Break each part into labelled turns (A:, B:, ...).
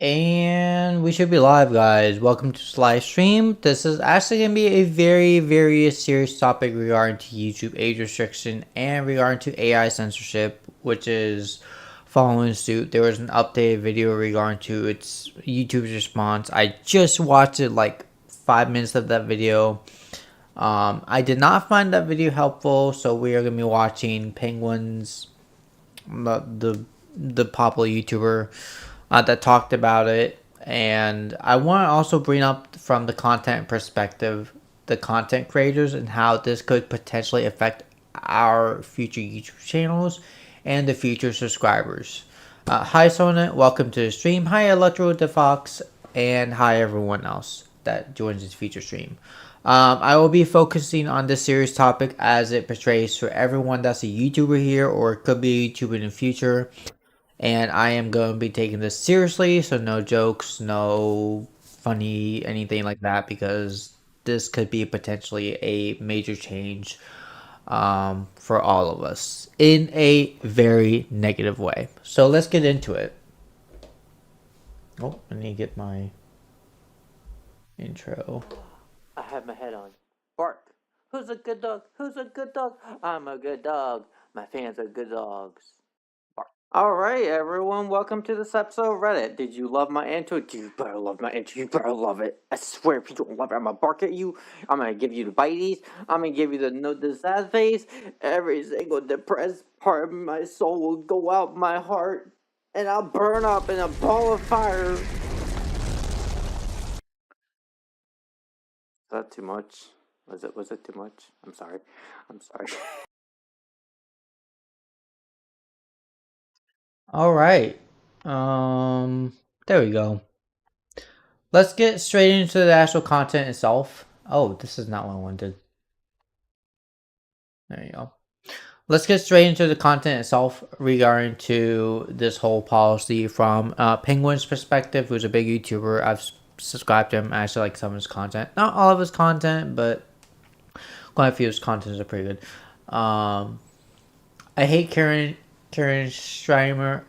A: And we should be live, guys. Welcome to this live stream. This is actually going to be a very serious topic regarding to YouTube age restriction and regarding to AI censorship, which is following suit. There was an updated video regarding to its YouTube's response. I just watched it like 5 minutes of that video. I did not find that video helpful, so we are going to be watching Penguin's the popular YouTuber that talked about it. And I want to also bring up from the content perspective, the content creators and how this could potentially affect our future YouTube channels and the future subscribers. Hi Sona, welcome to the stream. Hi Electro the Fox, and hi everyone else that joins this future stream. I will be focusing on this serious topic as it portrays for everyone that's a YouTuber here or could be a YouTuber in the future. And I am going to be taking this seriously, so no jokes, no funny, anything like that, because this could be potentially a major change for all of us in a very negative way. So let's get into it. Oh, I need to get my intro.
B: I have my head on. Bark. Who's a good dog? Who's a good dog? I'm a good dog. My fans are good dogs. Bark. Alright, everyone. Welcome to this episode of Reddit. Did you love my intro? You better love my intro. You better love it. I swear, if you don't love it, I'm gonna bark at you. I'm gonna give you the bites. I'm gonna give you the sad face. Every single depressed part of my soul will go out my heart. And I'll burn up in a ball of fire. Is that too much? Was it too much? I'm sorry.
A: All right. There we go. Let's get straight into the actual content itself. Oh, this is not what I wanted. There you go. Let's get straight into the content itself regarding to this whole policy from Penguin's perspective, who's a big YouTuber. I've subscribed to him. I actually like some of his content. Not all of his content, but quite a few of his contents are pretty good. I hate Karen Stramer,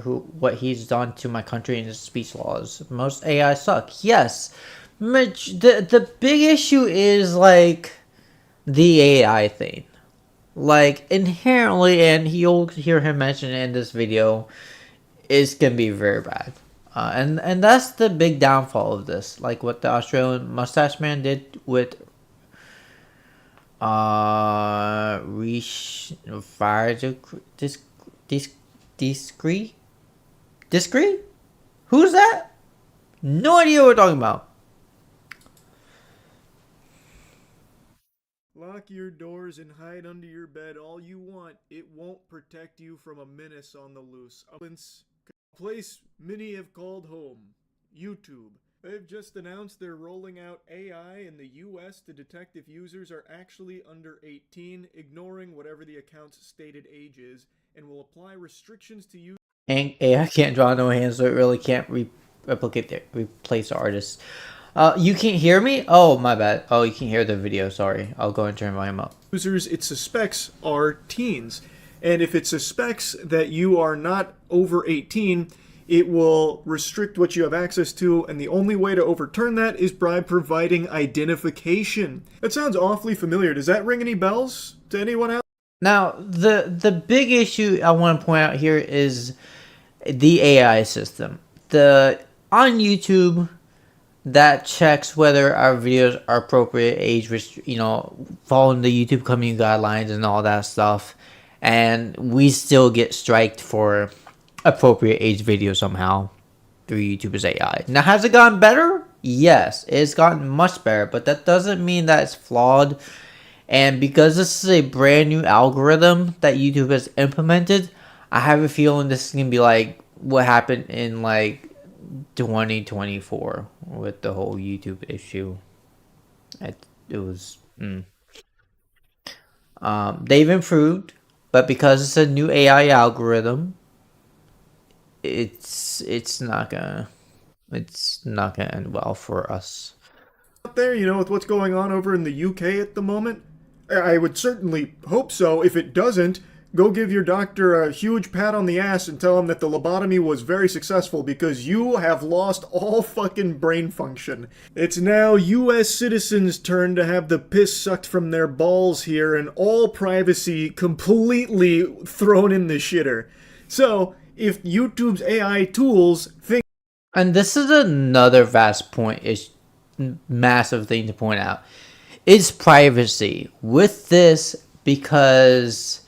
A: who what he's done to my country and his speech laws. Most AI suck. Yes. The big issue is like the AI thing. Like inherently, and you'll hear him mention it in this video, is gonna be very bad. And that's the big downfall of this. Like what the Australian mustache man did with fire discrete. Who's that? No idea what we're talking about.
C: Lock your doors and hide under your bed all you want. It won't protect you from a menace on the loose. A place many have called home. YouTube. They've just announced they're rolling out AI in the US to detect if users are actually under 18, ignoring whatever the account's stated age is, and will apply restrictions to use.
A: And AI can't draw no hands, so it really can't replace the artist. You can't hear me? Oh, my bad. Oh, you can hear the video. Sorry. I'll go and turn volume up.
C: Users it suspects are teens. And if it suspects that you are not over 18, it will restrict what you have access to, and the only way to overturn that is by providing identification. That sounds awfully familiar. Does that ring any bells to anyone else?
A: Now, the big issue I want to point out here is the AI system. On YouTube, that checks whether our videos are appropriate age, following the YouTube community guidelines and all that stuff, and we still get striked for appropriate age video somehow through YouTube's AI. Now, has it gotten better? Yes, it's gotten much better, but that doesn't mean that it's flawed. And because this is a brand new algorithm that YouTube has implemented, I have a feeling this is gonna be like what happened in like 2024 with the whole YouTube issue. It was they've improved, but because it's a new AI algorithm, it's not gonna end well for us.
C: Out there, with what's going on over in the UK at the moment? I would certainly hope so. If it doesn't, go give your doctor a huge pat on the ass and tell him that the lobotomy was very successful because you have lost all fucking brain function. It's now US citizens' turn to have the piss sucked from their balls here and all privacy completely thrown in the shitter. So, if YouTube's AI tools think.
A: And this is another vast point, is massive thing to point out, is privacy. With this, because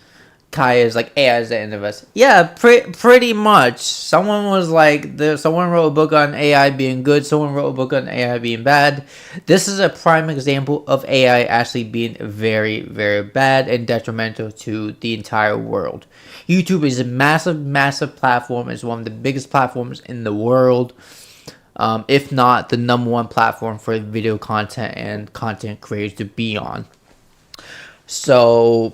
A: Kai is like, AI is the end of us. Yeah, pretty much. Someone was like, someone wrote a book on AI being good. Someone wrote a book on AI being bad. This is a prime example of AI actually being very, very bad and detrimental to the entire world. YouTube is a massive, massive platform. It's one of the biggest platforms in the world. If not the #1 platform for video content and content creators to be on. So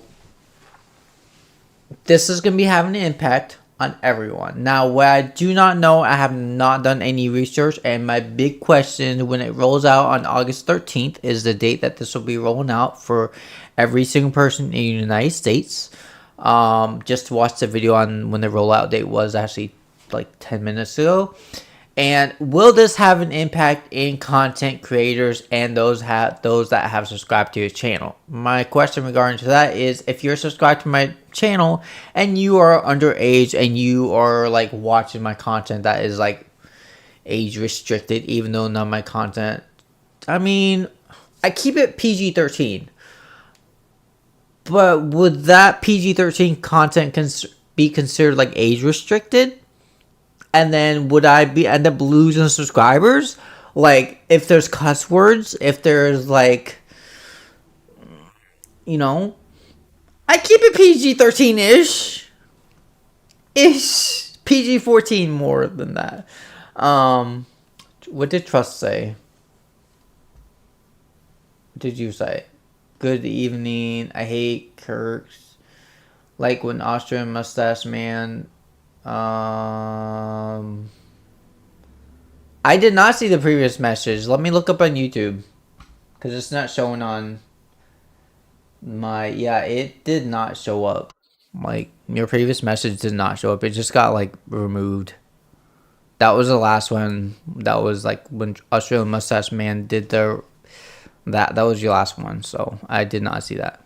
A: this is going to be having an impact on everyone. Now, what I do not know, I have not done any research, and my big question when it rolls out on August 13th is the date that this will be rolling out for every single person in the United States. Just watched the video on when the rollout date was actually like 10 minutes ago. And will this have an impact in content creators and those that have subscribed to your channel? My question regarding to that is, if you're subscribed to my channel and you are underage and you are like watching my content that is like age restricted, even though none of my content, I mean, I keep it PG-13. But would that PG-13 content be considered like age restricted? And then would I end up losing subscribers? Like, if there's cuss words, if there's like, you know, I keep it PG-13-ish. PG-14 more than that. What did Trust say? What did you say? Good evening. I hate Kirks. Like when Austrian Mustache Man. I did not see the previous message. Let me look up on YouTube, because it's not showing on my. Yeah, it did not show up. Like, your previous message did not show up. It just got like removed. That was the last one. That was like when Australian Mustache Man did the that was your last one. So I did not see that.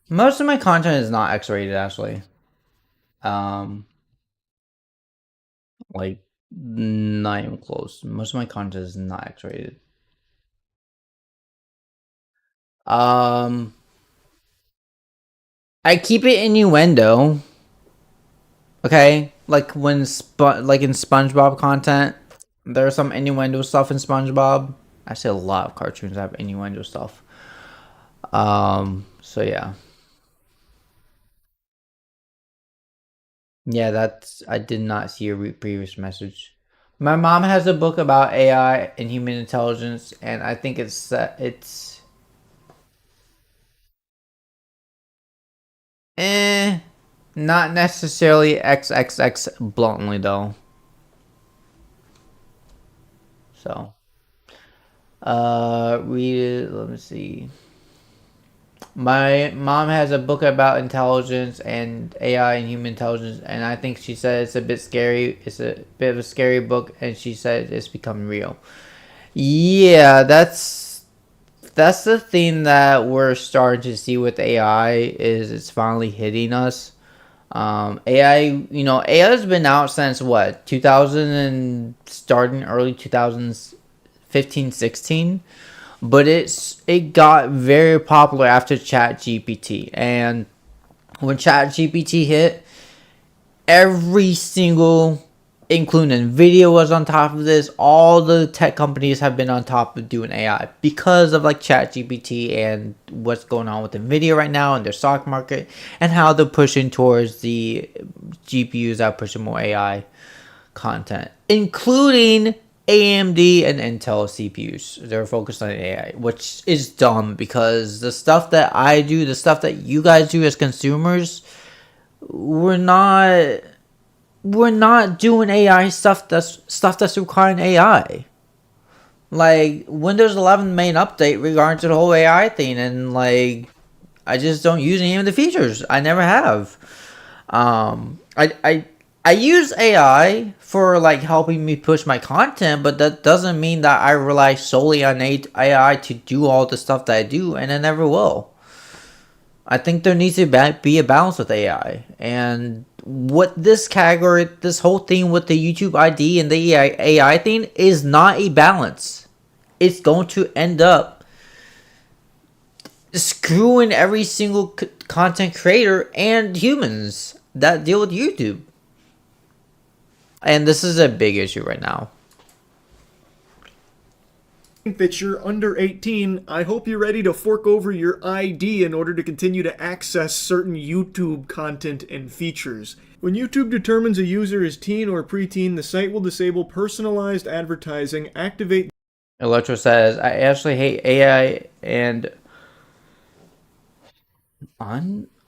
A: Most of my content is not X-rated, actually. Like, not even close. Most of my content is not X-rated. I keep it innuendo. Okay, like when like in SpongeBob content, there's some innuendo stuff in SpongeBob. Actually, a lot of cartoons have innuendo stuff. So yeah. Yeah, I did not see a previous message. My mom has a book about AI and human intelligence, and I think it's not necessarily XXX bluntly though. So, read it. Let me see. My mom has a book about intelligence and AI and human intelligence, and I think she said it's a bit scary. It's a bit of a scary book, and she said it's becoming real. Yeah, that's the thing that we're starting to see with AI, is it's finally hitting us. AI, AI has been out since what, 2000 and starting early 2015, 16. But it got very popular after ChatGPT, and when ChatGPT hit, every single, including Nvidia, was on top of this. All the tech companies have been on top of doing AI because of like ChatGPT and what's going on with Nvidia right now and their stock market, and how they're pushing towards the GPUs that are pushing more AI content, including AMD and Intel CPUs. They're focused on AI, which is dumb, because the stuff that I do, the stuff that you guys do as consumers, we're not doing AI that's requiring AI. Like, Windows 11 main update regarding to the whole AI thing, and like, I just don't use any of the features. I never have. I use AI for like helping me push my content, but that doesn't mean that I rely solely on AI to do all the stuff that I do, and I never will. I think there needs to be a balance with AI, and what this category, this whole thing with the YouTube ID and the AI thing is not a balance. It's going to end up screwing every single content creator and humans that deal with YouTube. And this is a big issue right now.
C: That you're under 18, I hope you're ready to fork over your ID in order to continue to access certain YouTube content and features. When YouTube determines a user is teen or preteen, the site will disable personalized advertising, activate...
A: Electro says, I actually hate AI and... I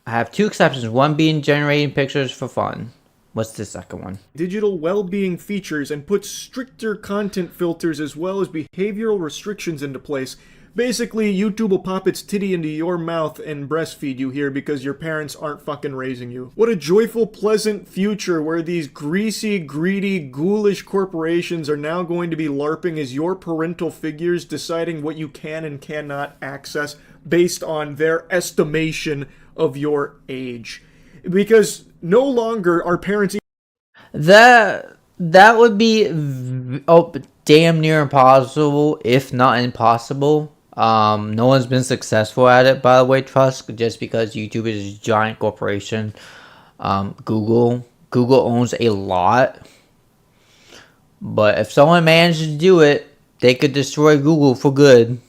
A: have two exceptions, one being generating pictures for fun. What's the second one?
C: Digital well-being features and put stricter content filters as well as behavioral restrictions into place. Basically, YouTube will pop its titty into your mouth and breastfeed you here because your parents aren't fucking raising you. What a joyful, pleasant future where these greasy, greedy, ghoulish corporations are now going to be LARPing as your parental figures, deciding what you can and cannot access based on their estimation of your age. Because no longer are parents...
A: That would be damn near impossible, if not impossible. No one's been successful at it, by the way, trust, just because YouTube is a giant corporation. Google owns a lot. But if someone manages to do it, they could destroy Google for good.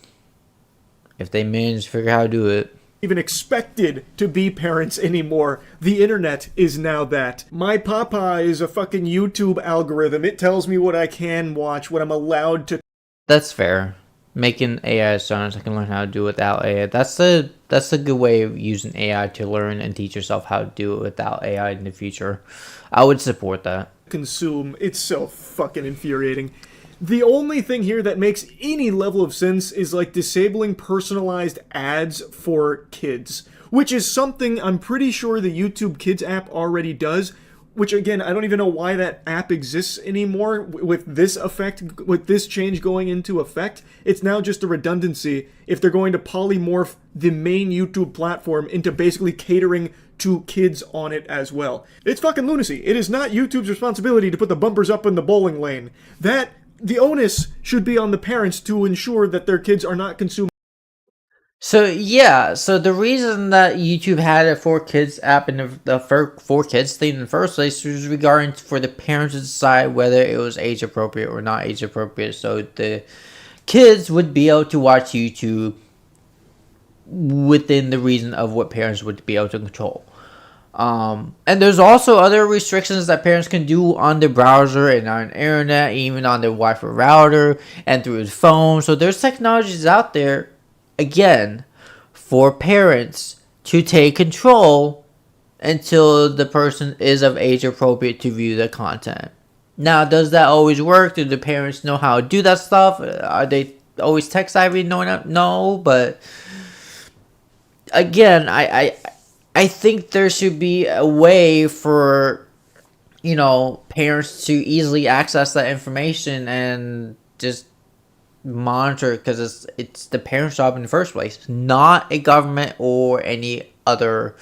A: If they manage to figure out how to do it.
C: Even expected to be parents anymore. The internet is now that. My papa is a fucking YouTube algorithm. It tells me what I can watch, what I'm allowed to...
A: That's fair. Making AI so I can learn how to do it without AI. That's a good way of using AI to learn and teach yourself how to do it without AI in the future. I would support that.
C: Consume. It's so fucking infuriating. The only thing here that makes any level of sense is like disabling personalized ads for kids, which is something I'm pretty sure the YouTube Kids app already does, which again, I don't even know why that app exists anymore with this effect, with this change going into effect. It's now just a redundancy if they're going to polymorph the main YouTube platform into basically catering to kids on it as well. It's fucking lunacy. It is not YouTube's responsibility to put the bumpers up in the bowling lane. The onus should be on the parents to ensure that their kids are not consuming.
A: So yeah, so the reason that YouTube had a 4Kids app in the 4Kids thing in the first place was regarding for the parents to decide whether it was age appropriate or not age appropriate, so the kids would be able to watch YouTube within the reason of what parents would be able to control. And there's also other restrictions that parents can do on their browser and on internet, even on their Wi-Fi router and through his phone. So there's technologies out there, again, for parents to take control until the person is of age appropriate to view the content. Now, does that always work? Do the parents know how to do that stuff? Are they always tech savvy knowing that? No, but again, I think there should be a way for, parents to easily access that information and just monitor, because it's the parents' job in the first place, not a government or any other,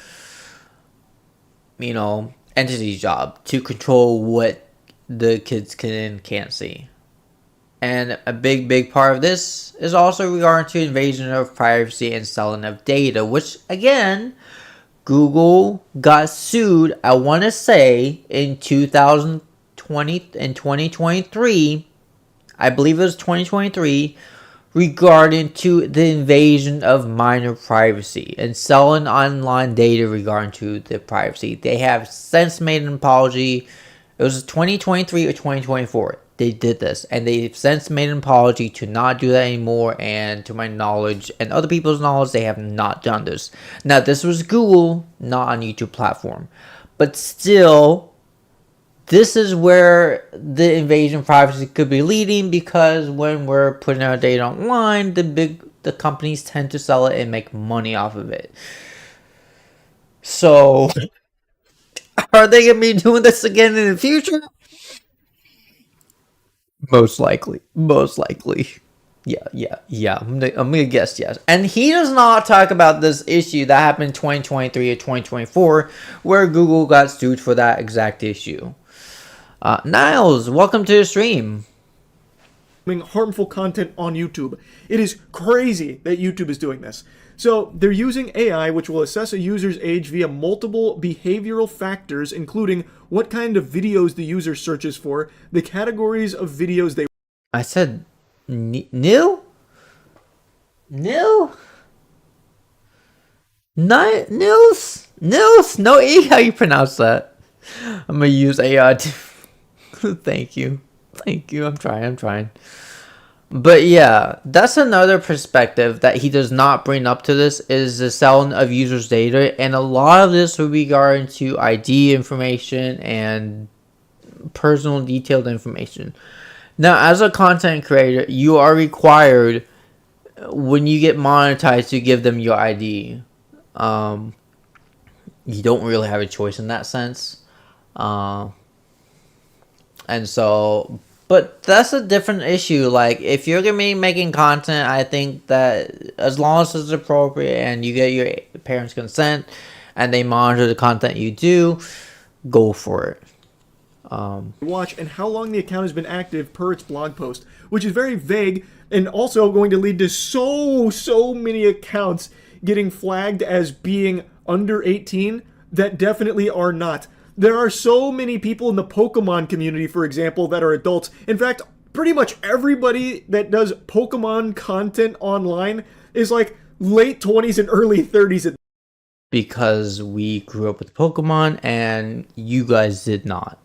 A: entity's job to control what the kids can and can't see. And a big part of this is also regarding to invasion of privacy and selling of data, which again, Google got sued, I want to say, in 2020 and 2023. I believe it was 2023, regarding to the invasion of minor privacy and selling online data regarding to the privacy. They have since made an apology. It was 2023 or 2024. They did this, and they've since made an apology to not do that anymore, and to my knowledge and other people's knowledge, they have not done this. Now, this was Google, not on YouTube platform, but still, this is where the invasion of privacy could be leading, because when we're putting our data online, the companies tend to sell it and make money off of it. So, are they gonna be doing this again in the future? Most likely. Most likely. Yeah. I'm gonna guess yes. And he does not talk about this issue that happened in 2023 or 2024, where Google got sued for that exact issue. Niles, welcome to the stream.
C: Harmful content on YouTube. It is crazy that YouTube is doing this. So they're using AI, which will assess a user's age via multiple behavioral factors, including what kind of videos the user searches for, the categories of videos they...
A: I said new? New? News? No E, how you pronounce that? I'm gonna use AI to... Thank you. I'm trying. But yeah, that's another perspective that he does not bring up to this, is the selling of users' data. And a lot of this will be regarding to ID information and personal detailed information. Now, as a content creator, you are required, when you get monetized, to give them your ID. You don't really have a choice in that sense. And so, but that's a different issue. Like, if you're gonna be making content, I think that as long as it's appropriate and you get your parents' consent and they monitor the content you do, go for it.
C: Watch and how long the account has been active per its blog post, which is very vague and also going to lead to so many accounts getting flagged as being under 18 that definitely are not. There are so many people in the Pokemon community, for example, that are adults. In fact, pretty much everybody that does Pokemon content online is like late 20s and early 30s.
A: Because we grew up with Pokemon and you guys did not.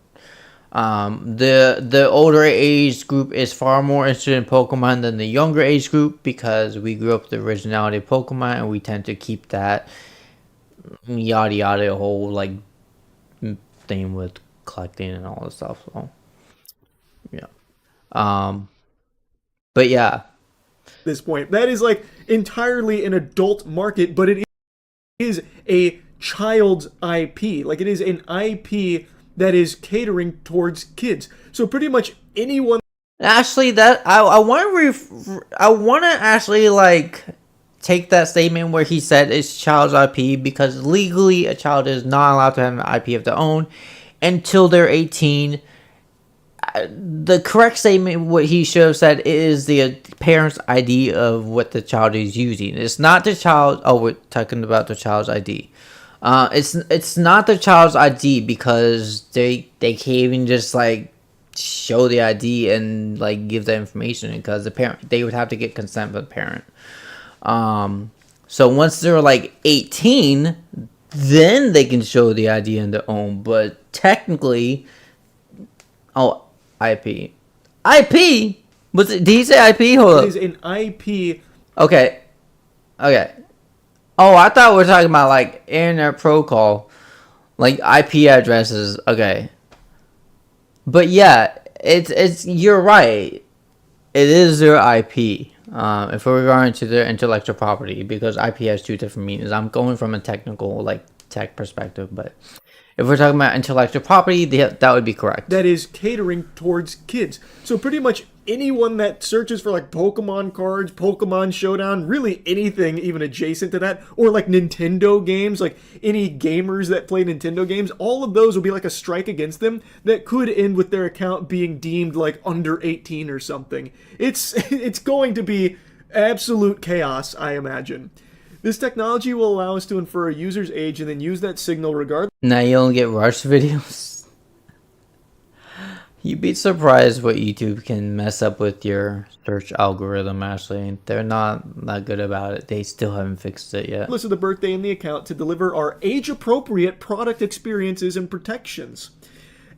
A: The older age group is far more interested in Pokemon than the younger age group, because we grew up with the originality of Pokemon and we tend to keep that yada whole like thing with collecting and all this stuff. So yeah. But yeah.
C: This point, that is like entirely an adult market, but it is a child's IP. Like, it is an IP that is catering towards kids. So pretty much anyone...
A: Actually, that I want to actually like take that statement where he said it's child's IP, because legally a child is not allowed to have an IP of their own until they're 18. The correct statement, what he should have said, is the parent's ID of what the child is using. It's not the child. Oh, we're talking about the child's ID. It's not the child's ID, because they can't even just like show the ID and like give that information, because the parent, they would have to get consent from the parent. So once they're like 18, then they can show the ID on their own. But technically, IP. Was it? Did he say IP? Hold up.
C: It is an IP.
A: Okay. Oh, I thought we were talking about like internet protocol, like IP addresses. Okay. But yeah, it's you're right. It is their IP. If we're regarding to their intellectual property, because IP has two different meanings. I'm going from a technical, like tech perspective, but if we're talking about intellectual property, that would be correct.
C: That is catering towards kids. So pretty much anyone that searches for like Pokemon cards, Pokemon Showdown, really anything even adjacent to that, or like Nintendo games, like any gamers that play Nintendo games, all of those will be like a strike against them that could end with their account being deemed like under 18 or something. It's going to be absolute chaos, I imagine. This technology will allow us to infer a user's age and then use that signal regardless.
A: Now you don't get rush videos. You'd be surprised what YouTube can mess up with your search algorithm, actually. They're not that good about it. They still haven't fixed it yet.
C: List of the birthday in the account to deliver our age-appropriate product experiences and protections.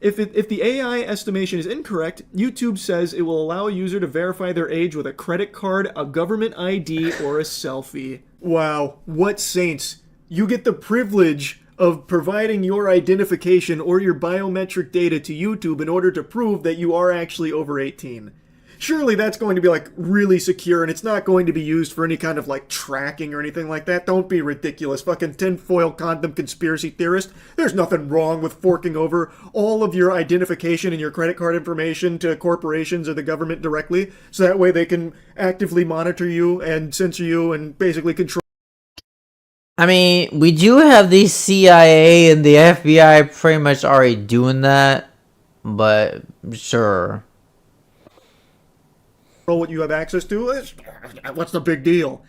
C: If the AI estimation is incorrect, YouTube says it will allow a user to verify their age with a credit card, a government ID, or a selfie. Wow, what saints. You get the privilege of providing your identification or your biometric data to YouTube in order to prove that you are actually over 18. surely that's going to be like really secure and it's not going to be used for any kind of like tracking or anything like that. Don't be ridiculous. Fucking tinfoil condom conspiracy theorist. There's nothing wrong with forking over all of your identification and your credit card information to corporations or the government directly, so that way they can actively monitor you and censor you and basically control.
A: I mean, we do have the CIA and the FBI pretty much already doing that, but sure.
C: What you have access to. What's the big deal?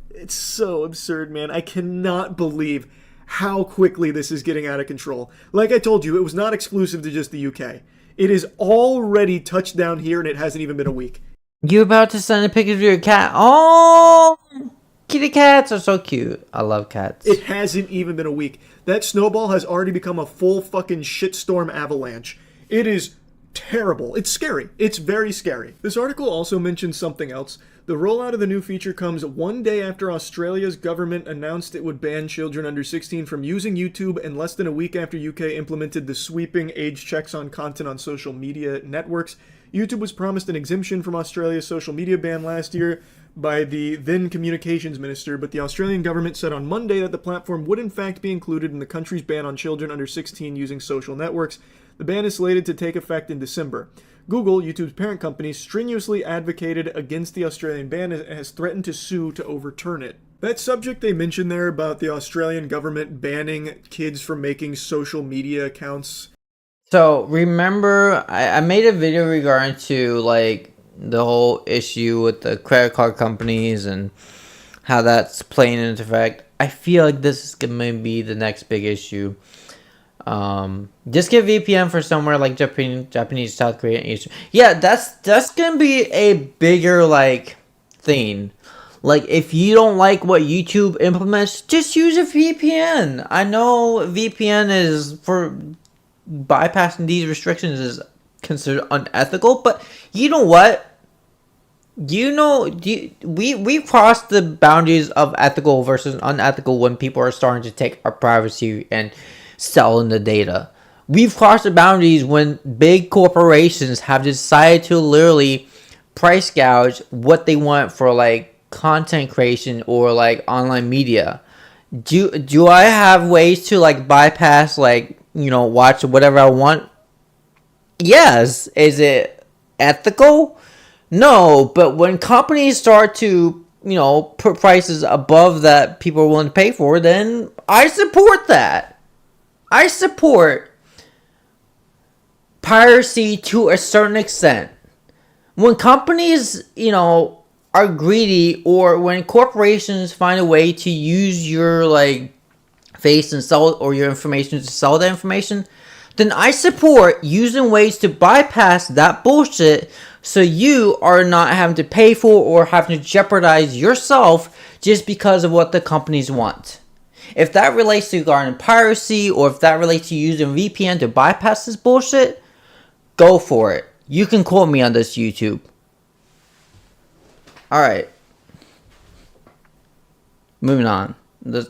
C: It's so absurd, man. I cannot believe how quickly this is getting out of control. Like I told you, it was not exclusive to just the UK. It is already touched down here, and it hasn't even been a week.
A: You about to send a picture of your cat? Oh, kitty cats are so cute. I love cats.
C: It hasn't even been a week. That snowball has already become a full fucking shitstorm avalanche. It is terrible. It's scary. It's very scary. This article also mentions something else. The rollout of the new feature comes one day after Australia's government announced it would ban children under 16 from using YouTube, and less than a week after UK implemented the sweeping age checks on content on social media networks. YouTube was promised an exemption from Australia's social media ban last year by the then communications minister, but the Australian government said on Monday that the platform would in fact be included in the country's ban on children under 16 using social networks. The ban is slated to take effect in December. Google, YouTube's parent company, strenuously advocated against the Australian ban and has threatened to sue to overturn it. That subject they mentioned there about the Australian government banning kids from making social media accounts.
A: So remember, I made a video regarding to like the whole issue with the credit card companies and how that's playing into effect. I feel like this is gonna be the next big issue. Just get VPN for somewhere like Japanese, South Korea, and Asia. Yeah, that's gonna be a bigger like thing. Like if you don't like what YouTube implements, just use a VPN. I know VPN is for bypassing these restrictions is considered unethical, but you know what? We crossed the boundaries of ethical versus unethical when people are starting to take our privacy and selling the data. We've crossed the boundaries when big corporations have decided to literally price gouge what they want for like content creation or like online media. Do I have ways to like bypass like, you know, watch whatever I want? Yes. Is it ethical? No, but when companies start to, you know, put prices above that people are willing to pay for, then I support that. I support piracy to a certain extent. When companies, you know, are greedy, or when corporations find a way to use your like face and sell or your information to sell that information, then I support using ways to bypass that bullshit so you are not having to pay for or having to jeopardize yourself just because of what the companies want. If that relates to regarding piracy, or if that relates to using VPN to bypass this bullshit, go for it. You can quote me on this, YouTube. Alright. Moving on. This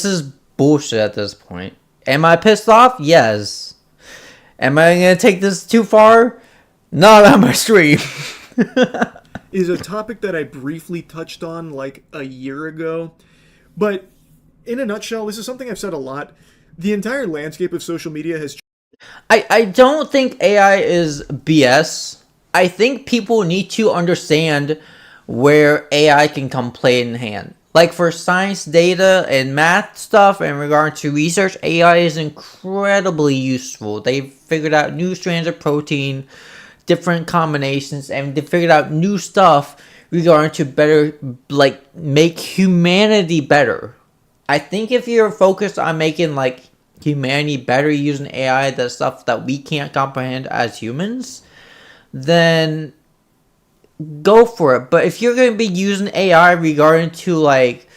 A: is bullshit at this point. Am I pissed off? Yes. Am I gonna take this too far? Not on my stream.
C: Is a topic that I briefly touched on like a year ago. But in a nutshell, this is something I've said a lot. The entire landscape of social media has...
A: I don't think AI is BS. I think people need to understand where AI can come play in hand. Like for science data and math stuff in regard to research, AI is incredibly useful. They've figured out new strands of protein, different combinations, and they figured out new stuff regarding to better, like, make humanity better. I think if you're focused on making like humanity better using AI, the stuff that we can't comprehend as humans, then go for it. But if you're going to be using AI regarding to like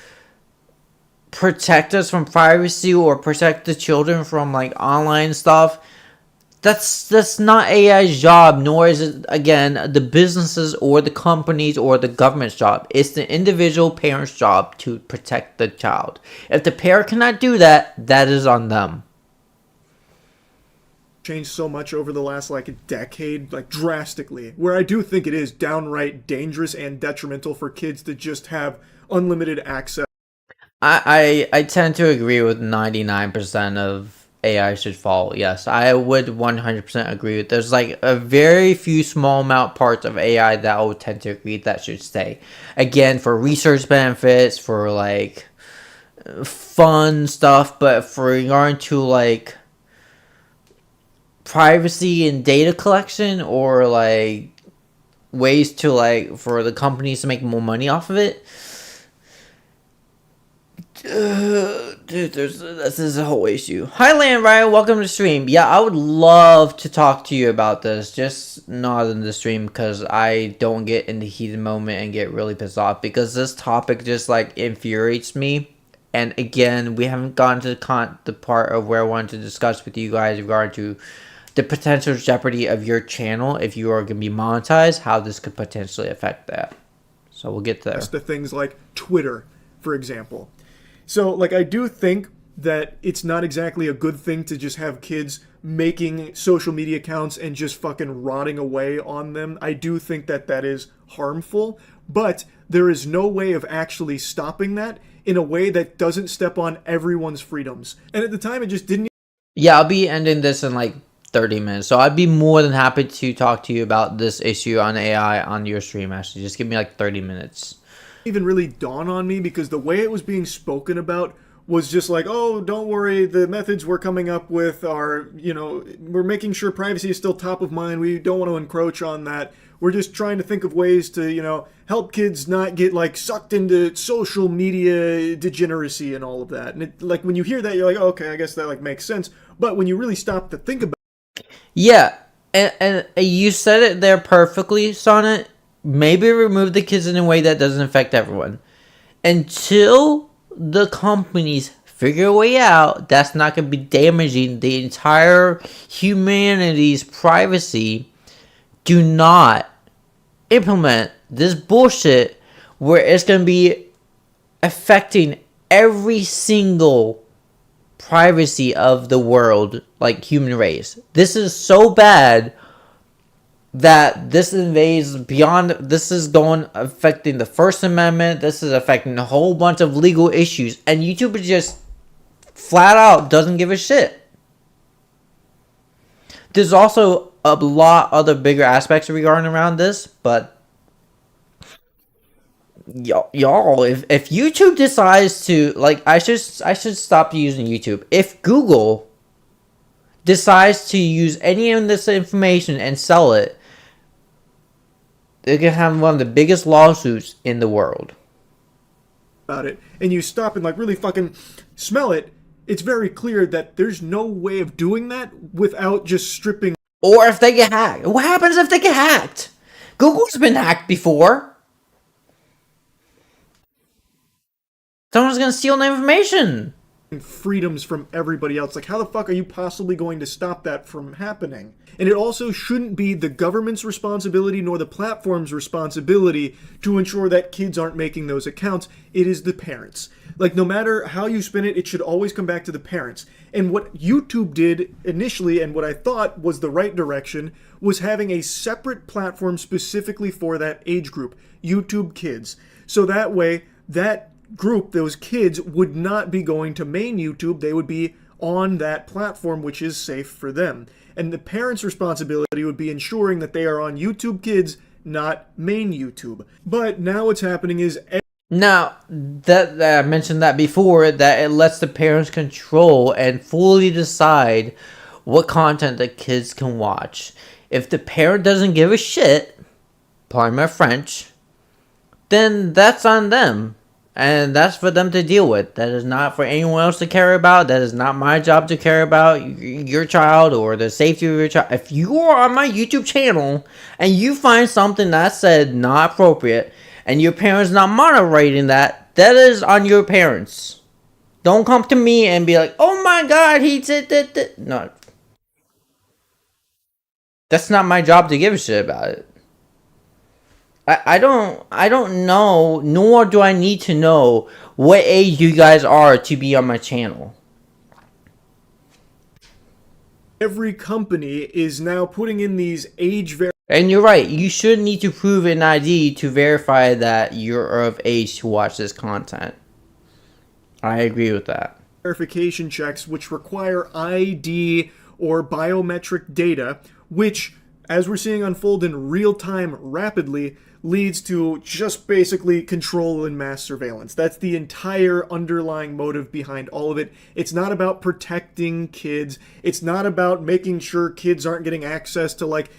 A: protect us from privacy or protect the children from like online stuff, that's not AI's job, nor is it, again, the businesses or the companies or the government's job. It's the individual parent's job to protect the child. If the parent cannot do that, that is on them.
C: changed so much over the last like decade, like drastically, where I do think it is downright dangerous and detrimental for kids to just have unlimited access.
A: I tend to agree with 99% of AI should fall. Yes, I would 100% agree with. There's like a very few small amount parts of AI that I would tend to agree that should stay. Again, for research benefits, for like fun stuff, but for regard to like privacy and data collection, or like ways to like for the companies to make more money off of it, dude, this is a whole issue. Hi, Land Ryan, welcome to the stream. Yeah, I would love to talk to you about this, just not in the stream, because I don't get in the heated moment and get really pissed off, because this topic just like infuriates me. And again, we haven't gotten to the part of where I wanted to discuss with you guys regarding to the potential jeopardy of your channel if you are going to be monetized, how this could potentially affect that. So we'll get there.
C: To things like Twitter, for example. So, like, I do think that it's not exactly a good thing to just have kids making social media accounts and just fucking rotting away on them. I do think that that is harmful, but there is no way of actually stopping that in a way that doesn't step on everyone's freedoms. And at the time, it just didn't.
A: Yeah, I'll be ending this in like 30 minutes. So I'd be more than happy to talk to you about this issue on AI on your stream, actually. Just give me like 30 minutes.
C: Even really dawn on me, because the way it was being spoken about was just like, oh, don't worry, the methods we're coming up with are, you know, we're making sure privacy is still top of mind. We don't want to encroach on that. We're just trying to think of ways to, you know, help kids not get like sucked into social media degeneracy and all of that. And it, like when you hear that, you're like, oh, okay, I guess that like makes sense. But when you really stop to think about it,
A: yeah, and you said it there perfectly, Sonnet. Maybe remove the kids in a way that doesn't affect everyone. Until the companies figure a way out that's not going to be damaging the entire humanity's privacy, do not implement this bullshit where it's going to be affecting every single privacy of the world, like human race. This is so bad that this invades beyond. This is going affecting the First Amendment. This is affecting a whole bunch of legal issues, and YouTube is just flat out doesn't give a shit. There's also a lot other bigger aspects regarding around this, but y'all, if YouTube decides to, like, I should stop using YouTube. If Google decides to use any of this information and sell it, they're gonna have one of the biggest lawsuits in the world
C: about it, and you stop and like really fucking smell it, it's very clear that there's no way of doing that without just stripping.
A: Or if they get hacked. What happens if they get hacked? Google's been hacked before. Someone's gonna steal the information.
C: Freedoms from everybody else. Like, how the fuck are you possibly going to stop that from happening? And it also shouldn't be the government's responsibility nor the platform's responsibility to ensure that kids aren't making those accounts. It is the parents. Like, no matter how you spin it, it should always come back to the parents. And what YouTube did initially, and what I thought was the right direction, was having a separate platform specifically for that age group, YouTube Kids. So that way, that group, those kids, would not be going to main YouTube. They would be on that platform, which is safe for them. And the parents' responsibility would be ensuring that they are on YouTube Kids, not main YouTube. But now what's happening is...
A: Now, that I mentioned that before, that it lets the parents control and fully decide what content the kids can watch. If the parent doesn't give a shit, pardon my French, then that's on them. And that's for them to deal with. That is not for anyone else to care about. That is not my job to care about your child or the safety of your child. If you are on my YouTube channel and you find something that said not appropriate and your parents not moderating that, that is on your parents. Don't come to me and be like, oh my god, he said that. No. That's not my job to give a shit about it. I don't know, nor do I need to know what age you guys are to be on my channel.
C: every company is now putting in these age
A: And you're right, you should need to prove an ID to verify that you're of age to watch this content. I agree with that.
C: verification checks which require ID or biometric data, which, as we're seeing unfold in real time rapidly, leads to just basically control and mass surveillance. That's the entire underlying motive behind all of it. It's not about protecting kids. It's not about making sure kids aren't getting access to like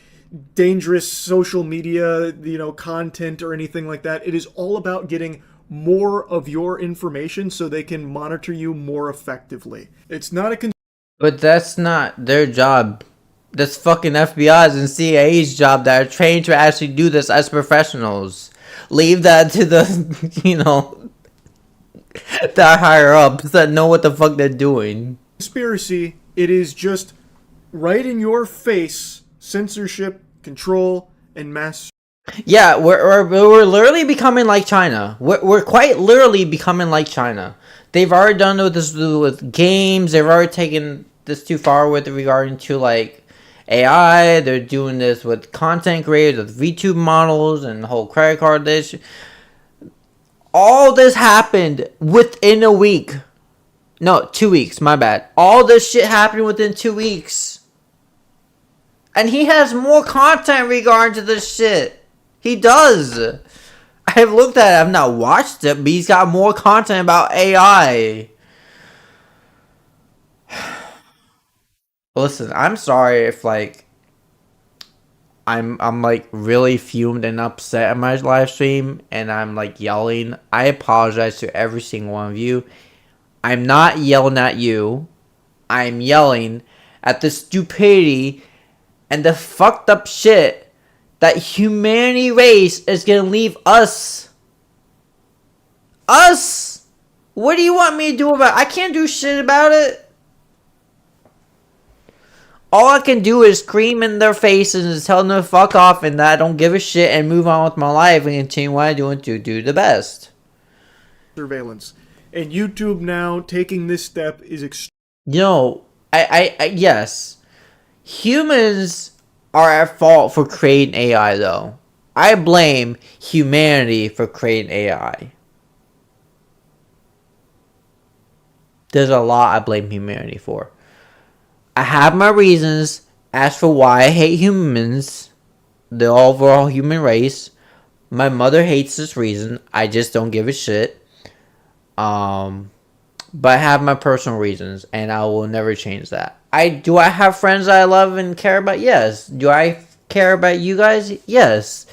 C: dangerous social media, content or anything like that. It is all about getting more of your information so they can monitor you more effectively. It's not a
A: But that's not their job. That's fucking FBI's and CIA's job that are trained to actually do this as professionals. Leave that to the, that higher ups that know what the fuck they're doing.
C: conspiracy. It is just right in your face censorship, control, and mass.
A: Yeah, we're literally becoming like China. We're quite literally becoming like China. They've already done this with games. They've already taken this too far with regarding to like AI. They're doing this with content creators, with VTuber models, and the whole credit card issue. All this happened within a week. No, 2 weeks. My bad. All this shit happened within 2 weeks. And he has more content regarding to this shit. He does. I've looked at it. I've not watched it, but he's got more content about AI. Listen, I'm sorry if like I'm like really fumed and upset at my live stream and I'm like yelling. I apologize to every single one of you. I'm not yelling at you. I'm yelling at the stupidity and the fucked up shit that humanity race is gonna leave us. Us? What do you want me to do about it? I can't do shit about it. All I can do is scream in their faces and tell them to fuck off and that I don't give a shit and move on with my life and continue what I'm doing to do the best.
C: Surveillance. And YouTube now taking this step is
A: Yes. Humans are at fault for creating AI though. I blame humanity for creating AI. There's a lot I blame humanity for. I have my reasons as for why I hate humans, the overall human race. My mother hates this reason. I just don't give a shit. But I have my personal reasons, and I will never change that. Do I have friends I love and care about? Yes. Do I care about you guys? Yes.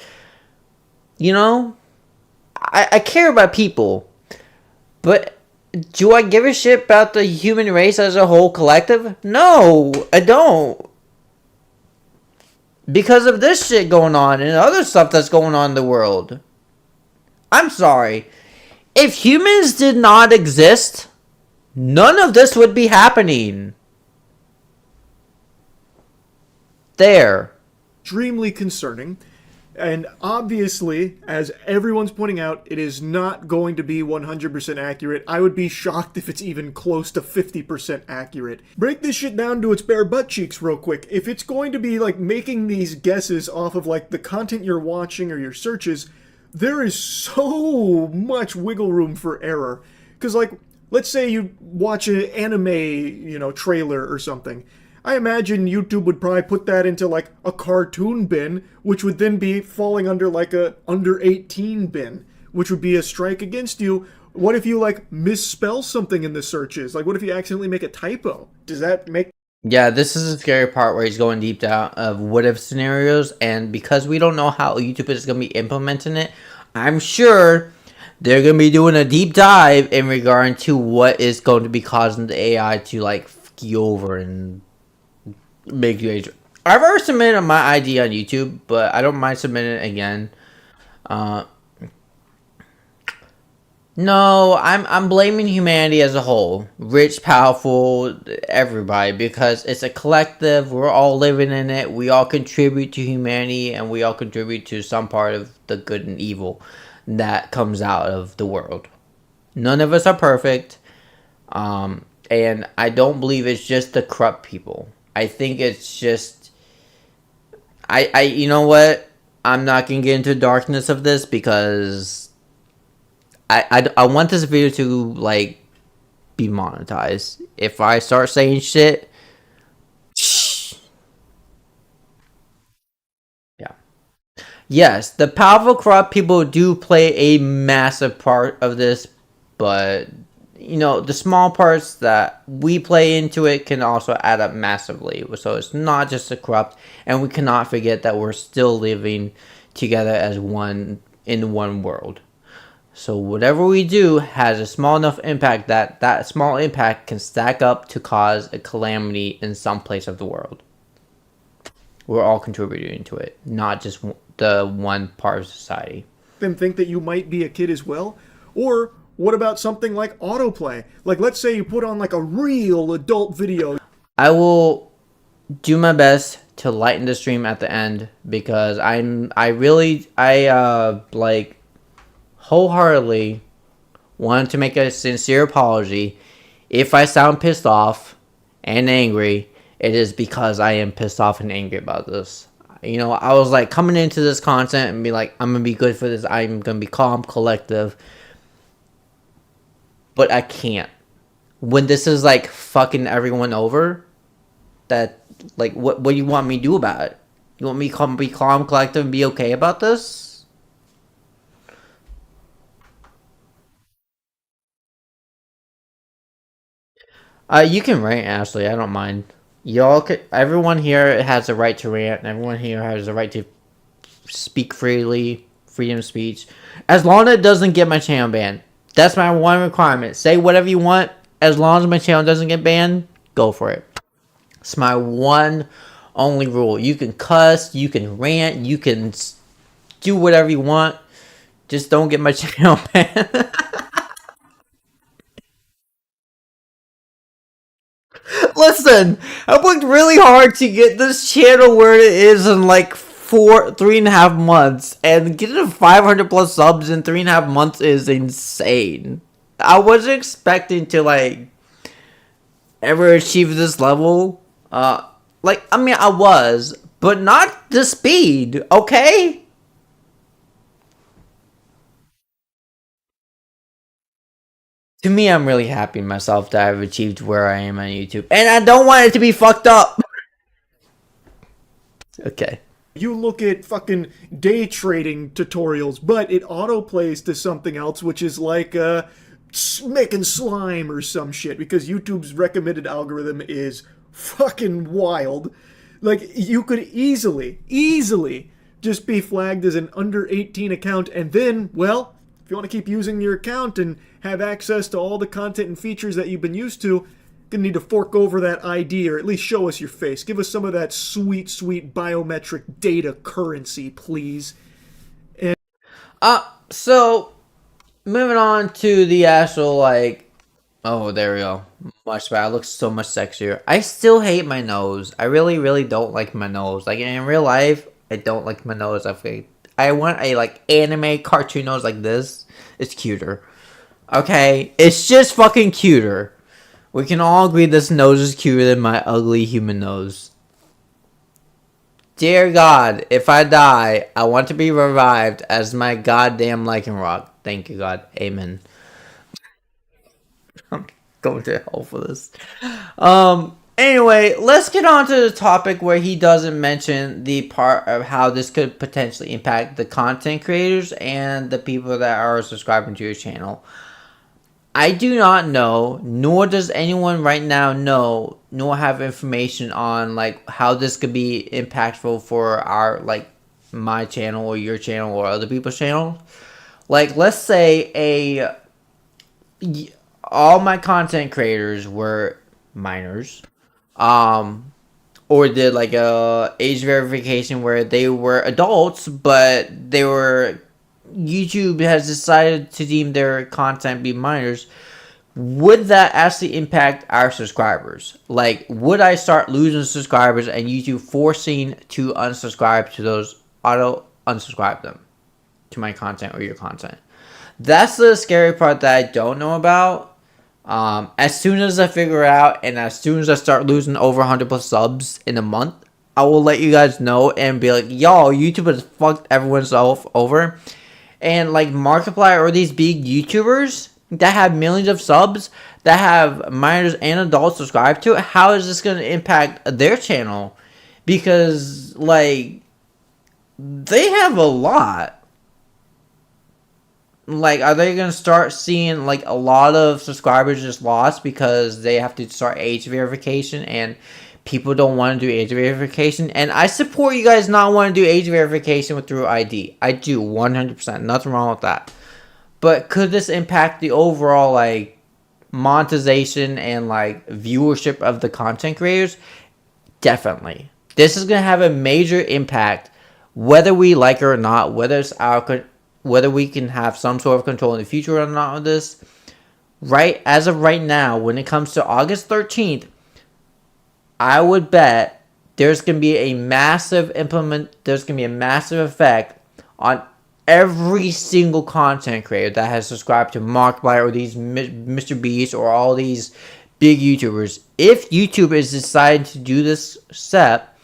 A: I care about people. But do I give a shit about the human race as a whole collective? No, I don't. Because of this shit going on and other stuff that's going on in the world. I'm sorry. If humans did not exist, none of this would be happening. There.
C: extremely concerning. And obviously, as everyone's pointing out, it is not going to be 100% accurate. I would be shocked if it's even close to 50% accurate. Break this shit down to its bare butt cheeks real quick. If it's going to be like making these guesses off of like the content you're watching or your searches, there is so much wiggle room for error. Because like, let's say you watch an anime, trailer or something. I imagine YouTube would probably put that into like a cartoon bin, which would then be falling under like a under 18 bin, which would be a strike against you. What if you like misspell something in the searches? Like what if you accidentally make a typo? Does that make...
A: Yeah, this is the scary part where he's going deep down of what if scenarios, and because we don't know how YouTube is going to be implementing it, I'm sure they're going to be doing a deep dive in regard to what is going to be causing the AI to like fuck you over and make you age. I've already submitted my ID on YouTube, but I don't mind submitting it again. No, I'm blaming humanity as a whole. Rich, powerful, everybody. Because it's a collective. We're all living in it. We all contribute to humanity. And we all contribute to some part of the good and evil that comes out of the world. None of us are perfect. And I don't believe it's just the corrupt people. I think it's just you know what? I'm not gonna get into the darkness of this because I want this video to like be monetized. If I start saying shit, yeah. Yes, the powerful corrupt people do play a massive part of this, but you know, the small parts that we play into it can also add up massively. So it's not just the corrupt, and we cannot forget that we're still living together as one in one world. So whatever we do has a small enough impact that that small impact can stack up to cause a calamity in some place of the world. We're all contributing to it, not just the one part of society.
C: Them think that you might be a kid as well? Or what about something like autoplay? Like, let's say you put on like a real adult video.
A: I will do my best to lighten the stream at the end because I like wholeheartedly wanted to make a sincere apology. If I sound pissed off and angry, it is because I am pissed off and angry about this. You know, I was like coming into this content and be like, I'm gonna be good for this. I'm gonna be calm, collective. But I can't. When this is like fucking everyone over, that like what do you want me to do about it? You want me to be calm, collective, and be okay about this? You can rant, Ashley. I don't mind. Y'all could. Everyone here has a right to rant. Everyone here has a right to speak freely, freedom of speech, as long as it doesn't get my channel banned. That's my one requirement. Say whatever you want, as long as my channel doesn't get banned, go for it. It's my one only rule. You can cuss, you can rant, you can do whatever you want, just don't get my channel banned. Listen, I worked really hard to get this channel where it is in like 3.5 months, and getting to 500 plus subs in 3.5 months is insane. I wasn't expecting to like ever achieve this level. Like I mean, I was, but not the speed. Okay. To me, I'm really happy myself that I've achieved where I am on YouTube, and I don't want it to be fucked up. Okay.
C: You look at fucking day trading tutorials, but it autoplays to something else, which is like making slime or some shit, because YouTube's recommended algorithm is fucking wild. Like, you could easily just be flagged as an under 18 account, and then, well, if you want to keep using your account and have access to all the content and features that you've been used to, gonna need to fork over that ID, or at least show us your face. Give us some of that sweet biometric data currency, please. And
A: So moving on to the actual like, oh, there we go. Much better. It looks so much sexier. I still hate my nose. I really don't like my nose. Like in real life, I don't like my nose. I want a like anime cartoon nose like this. It's cuter. Okay, it's just fucking cuter. We can all agree this nose is cuter than my ugly human nose. Dear God, if I die, I want to be revived as my goddamn Lycanroc. Thank you, God. Amen. I'm going to hell for this. Anyway, let's get on to the topic where he doesn't mention the part of how this could potentially impact the content creators and the people that are subscribing to your channel. I do not know, nor does anyone right now know, nor have information on like how this could be impactful for our like my channel or your channel or other people's channel. Like, let's say all my content creators were minors, or did like a age verification where they were adults, but they were YouTube has decided to deem their content be minors. Would that actually impact our subscribers? Like, would I start losing subscribers and YouTube forcing to unsubscribe to those, auto unsubscribe them to my content or your content? That's the scary part that I don't know about. As soon as I figure out and as soon as I start losing over 100 plus subs in a month, I will let you guys know and be like, yo, YouTube has fucked everyone's over. And like Markiplier or these big YouTubers that have millions of subs, that have minors and adults subscribed to it, how is this going to impact their channel? Because like they have a lot. Like, are they gonna start seeing like a lot of subscribers just lost because they have to start age verification and people don't want to do age verification? And I support you guys not want to do age verification with through ID. I do 100%. Nothing wrong with that. But could this impact the overall like monetization and like viewership of the content creators? Definitely. This is gonna have a major impact, whether we like it or not. Whether we can have some sort of control in the future or not with this. Right as of right now, when it comes to August 13th, I would bet there's gonna be a massive effect on every single content creator that has subscribed to Markiplier or these Mr. Beast or all these big YouTubers. If YouTube is deciding to do this step,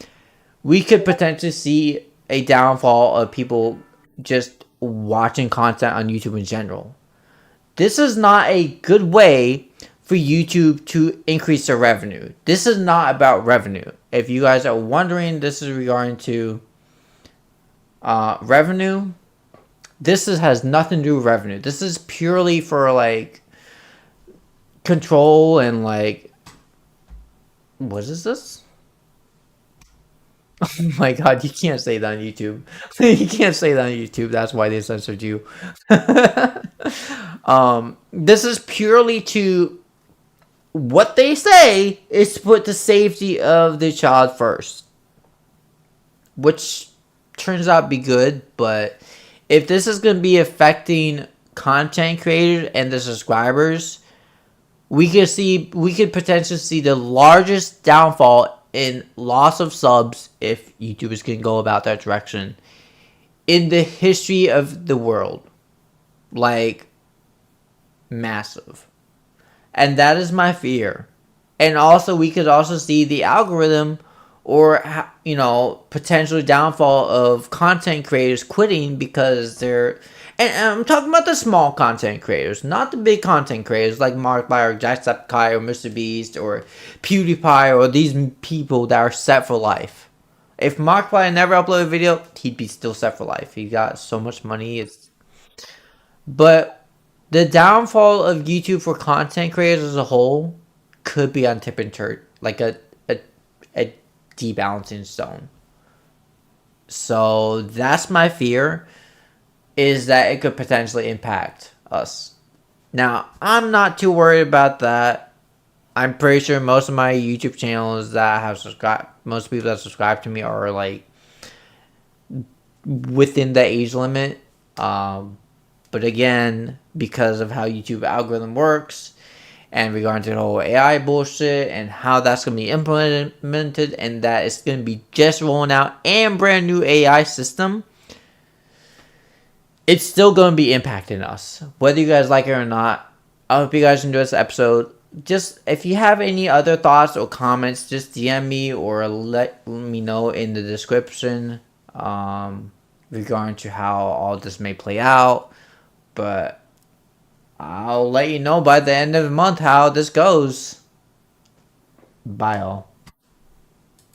A: we could potentially see a downfall of people just watching content on YouTube in general. This is not a good way for YouTube to increase their revenue. This is not about revenue. If you guys are wondering, this is regarding to revenue. Has nothing to do with revenue. This is purely for like control and like, what is this? Oh my god, you can't say that on YouTube. You can't say that on YouTube. That's why they censored you. This is purely to, what they say is to put the safety of the child first, which turns out to be good. But if this is going to be affecting content creators and the subscribers, we could potentially see the largest downfall in loss of subs if YouTubers can go about that direction in the history of the world. Like, massive. And that is my fear. And also, we could also see the algorithm or, potential downfall of content creators quitting because they're... And I'm talking about the small content creators, not the big content creators like Markiplier or Jacksepticeye or Mr. Beast or PewDiePie or these people that are set for life. If Markiplier never uploaded a video, he'd be still set for life. He got so much money. But the downfall of YouTube for content creators as a whole could be on tip and turn, like a debalancing stone. So that's my fear, is that it could potentially impact us. Now, I'm not too worried about that. I'm pretty sure most of my YouTube channels that have subscribed, most people that subscribe to me are like within the age limit. But again, because of how YouTube algorithm works and regarding to the whole AI bullshit and how that's going to be implemented and that it's going to be just rolling out and brand new AI system, it's still going to be impacting us, whether you guys like it or not. I hope you guys enjoyed this episode. Just, if you have any other thoughts or comments, just DM me or let me know in the description regarding to how all this may play out. But I'll let you know by the end of the month how this goes. Bye, all.